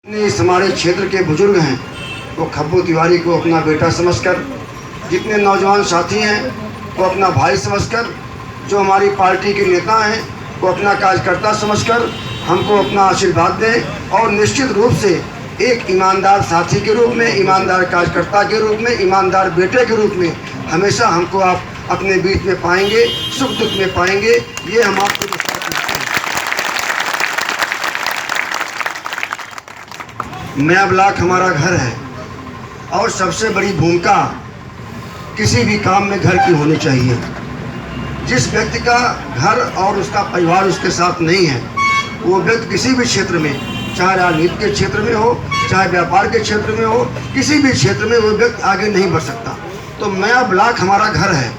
इस हमारे क्षेत्र के बुजुर्ग हैं वो खब्बू तिवारी को अपना बेटा समझकर, जितने नौजवान साथी हैं वो अपना भाई समझकर, जो हमारी पार्टी के नेता हैं वो अपना कार्यकर्ता समझकर हमको अपना आशीर्वाद दें और निश्चित रूप से एक ईमानदार साथी के रूप में, ईमानदार कार्यकर्ता के रूप में, ईमानदार बेटे के रूप में हमेशा हमको आप अपने बीच में पाएंगे, सुख दुख में पाएंगे। ये हम आपको विश्वास करते हैं। नया ब्लॉक हमारा घर है और सबसे बड़ी भूमिका किसी भी काम में घर की होनी चाहिए। जिस व्यक्ति का घर और उसका परिवार उसके साथ नहीं है, वो व्यक्ति किसी भी क्षेत्र में, चाहे राजनीति के क्षेत्र में हो, चाहे व्यापार के क्षेत्र में हो, किसी भी क्षेत्र में वो व्यक्ति आगे नहीं बढ़ सकता। तो नया ब्लॉक हमारा घर है।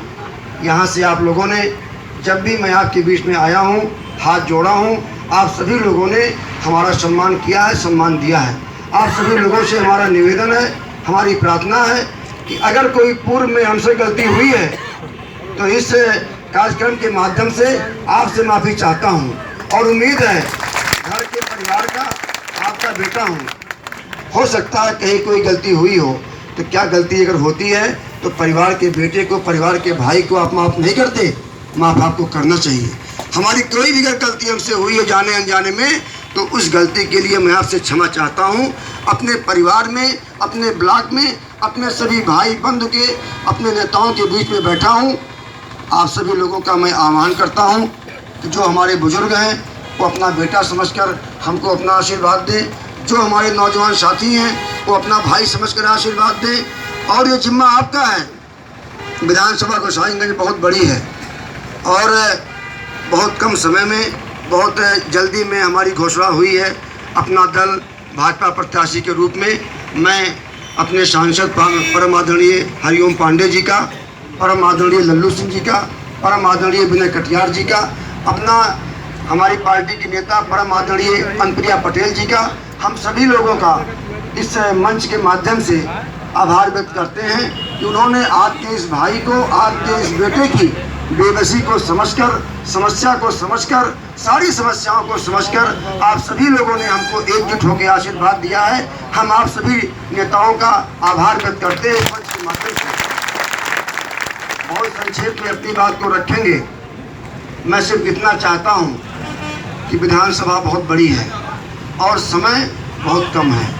यहाँ से आप लोगों ने, जब भी मैं आपके बीच में आया हूँ, हाथ जोड़ा हूँ, आप सभी लोगों ने हमारा सम्मान किया है, सम्मान दिया है। आप सभी लोगों से हमारा निवेदन है, हमारी प्रार्थना है कि अगर कोई पूर्व में हमसे गलती हुई है तो इस कार्यक्रम के माध्यम से आपसे माफ़ी चाहता हूँ और उम्मीद है घर के परिवार का आपका बेटा हूँ। हो सकता है कहीं कोई गलती हुई हो, तो क्या गलती अगर होती है तो परिवार के बेटे को, परिवार के भाई को आप माफ़ नहीं करते? माफ़ आपको करना चाहिए। हमारी कोई भी अगर गलती हमसे हुई है जाने अनजाने में, तो उस गलती के लिए मैं आपसे क्षमा चाहता हूँ। अपने परिवार में, अपने ब्लॉक में, अपने सभी भाई बंधु के, अपने नेताओं के बीच में बैठा हूँ। आप सभी लोगों का मैं आह्वान करता हूँ कि जो हमारे बुजुर्ग हैं वो अपना बेटा समझकर हमको अपना आशीर्वाद दें, जो हमारे नौजवान साथी हैं वो अपना भाई समझकर आशीर्वाद दें। और ये जिम्मा आपका है। विधानसभा गोसाईगंज बहुत बड़ी है और बहुत कम समय में, बहुत जल्दी में हमारी घोषणा हुई है अपना दल भाजपा प्रत्याशी के रूप में। मैं अपने सांसद परम आदरणीय हरिओम पांडे जी का, परम आदरणीय लल्लू सिंह जी का, परम आदरणीय विनय कटियार जी का, अपना हमारी पार्टी के नेता परम आदरणीय अनुप्रिया पटेल जी का, हम सभी लोगों का इस मंच के माध्यम से आभार व्यक्त करते हैं कि उन्होंने आपके इस भाई को, आपके इस बेटे की बेबसी को समझकर, समस्या को समझकर, सारी समस्याओं को समझकर आप सभी लोगों ने हमको एकजुट होकर आशीर्वाद दिया है। हम आप सभी नेताओं का आभार व्यक्त करते हैं मंच के माध्यम से। बहुत संक्षेप में अपनी बात को रखेंगे। मैं सिर्फ इतना चाहता हूँ कि विधानसभा बहुत बड़ी है और समय बहुत कम है।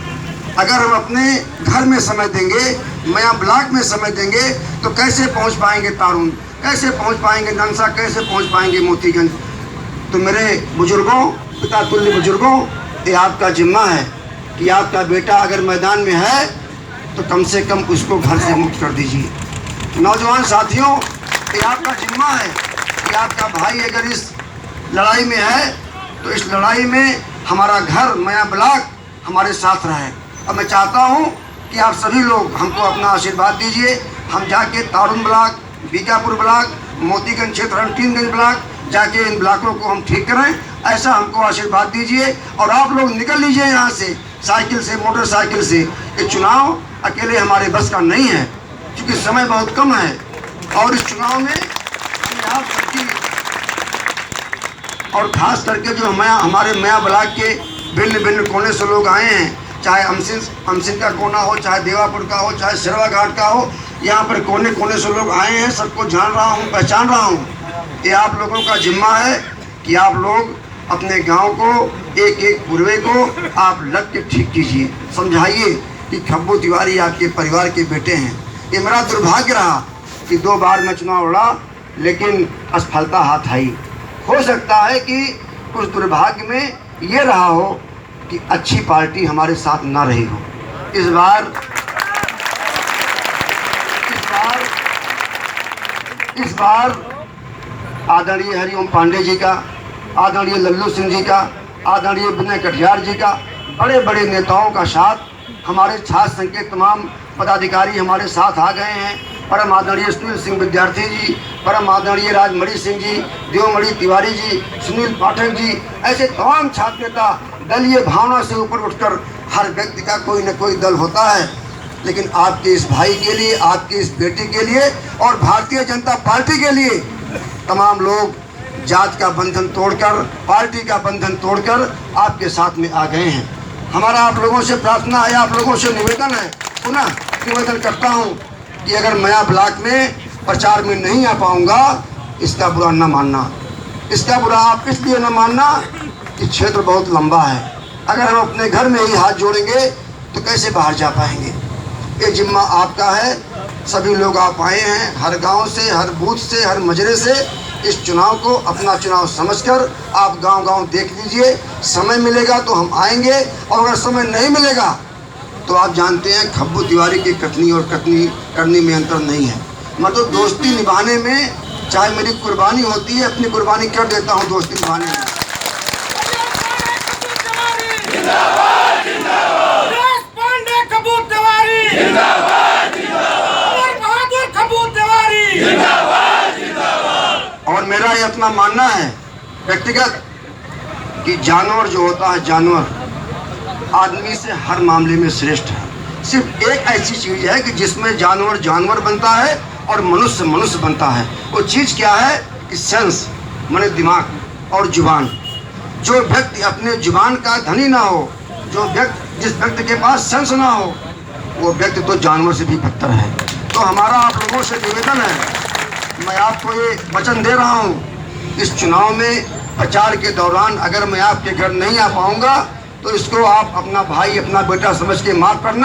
अगर हम अपने घर में समय देंगे, नया ब्लॉक में समय देंगे, तो कैसे पहुँच पाएंगे तारून, कैसे पहुंच पाएंगे नंसा, कैसे पहुंच पाएंगे मोतीगंज? तो मेरे बुजुर्गों, पिता तुल्य बुजुर्गों, ये आपका जिम्मा है कि आपका बेटा अगर मैदान में है तो कम से कम उसको घर से मुक्त कर दीजिए। नौजवान साथियों, ये आपका जिम्मा है कि आपका भाई अगर इस लड़ाई में है तो इस लड़ाई में हमारा घर, नया ब्लॉक हमारे साथ रहे। अब मैं चाहता हूँ कि आप सभी लोग हमको अपना आशीर्वाद दीजिए। हम जाके तारून ब्लॉक, बीकापुर ब्लॉक, मोतीगंज क्षेत्र हंटीगंज ब्लॉक जाके इन ब्लॉकों को हम ठीक करें, ऐसा हमको आशीर्वाद दीजिए। और आप लोग निकल लीजिए यहाँ से, साइकिल से, मोटरसाइकिल से। ये चुनाव अकेले हमारे बस का नहीं है, क्योंकि समय बहुत कम है और इस चुनाव में आप सबकी, और ख़ास करके जो हमारे नया ब्लॉक के भिन्न भिन्न कोने से लोग आए हैं, चाहे अमसिन का कोना हो, चाहे देवापुर का हो, चाहे सिरवा घाट का हो, यहाँ पर कोने कोने से लोग आए हैं। सबको जान रहा हूँ, पहचान रहा हूँ। ये आप लोगों का जिम्मा है कि आप लोग अपने गांव को, एक एक पूर्वे को आप लग के ठीक कीजिए, समझाइए कि खब्बू तिवारी आपके परिवार के बेटे हैं। ये मेरा दुर्भाग्य रहा कि 2 बार मैं चुनाव लड़ा, लेकिन असफलता हाथ आई। हो सकता है कि उस दुर्भाग्य में ये रहा हो कि अच्छी पार्टी हमारे साथ ना रही हो। इस बार आदरणीय हरिओम पांडे जी का, आदरणीय लल्लू सिंह जी का, आदरणीय विनय कटियार जी का, बड़े बड़े नेताओं का साथ, हमारे छात्र संघ के तमाम पदाधिकारी हमारे साथ आ गए हैं। परम आदरणीय सुनील सिंह विद्यार्थी जी, परम आदरणीय राजमणि सिंह जी, देवमणि तिवारी जी, सुनील पाठक जी, ऐसे तमाम छात्र नेता दलीय भावना से ऊपर उठकर, हर व्यक्ति का कोई न कोई दल होता है, लेकिन आपके इस भाई के लिए, आपके इस बेटे के लिए और भारतीय जनता पार्टी के लिए तमाम लोग जात का बंधन तोड़कर, पार्टी का बंधन तोड़कर आपके साथ में आ गए हैं। हमारा आप लोगों से प्रार्थना है, आप लोगों से निवेदन है, पुनः निवेदन करता हूँ कि अगर मैं ब्लॉक में प्रचार में नहीं आ पाऊँगा, इसका बुरा न मानना। इसका बुरा आप इसलिए न मानना कि क्षेत्र बहुत लंबा है। अगर हम अपने घर में ही हाथ जोड़ेंगे तो कैसे बाहर जा पाएंगे। ये जिम्मा आपका है। सभी लोग आप आए हैं, हर गांव से, हर बूथ से, हर मजरे से। इस चुनाव को अपना चुनाव समझकर आप गांव-गांव देख लीजिए। समय मिलेगा तो हम आएंगे, और अगर समय नहीं मिलेगा तो आप जानते हैं खब्बू तिवारी की कटनी और कटनी करनी में अंतर नहीं है। मैं तो दोस्ती निभाने में, चाहे मेरी कुर्बानी होती है, अपनी कुर्बानी कर देता हूँ दोस्ती निभाने में। और मेरा ये अपना मानना है व्यक्तिगत कि जानवर जो होता है, जानवर आदमी से हर मामले में श्रेष्ठ है। सिर्फ एक ऐसी चीज है कि जिसमें जानवर जानवर बनता है और मनुष्य मनुष्य बनता है। वो चीज क्या है कि सेंस, माने दिमाग और जुबान। जो व्यक्ति अपने जुबान का धनी ना हो, जिस व्यक्ति के पास सेंस ना हो, वो व्यक्ति तो जानवर से भी बदतर है। तो हमारा आप लोगों से निवेदन है, मैं आपको ये वचन दे रहा हूँ, इस चुनाव में प्रचार के दौरान अगर मैं आपके घर नहीं आ पाऊंगा तो इसको आप अपना भाई, अपना बेटा समझ के माफ करना।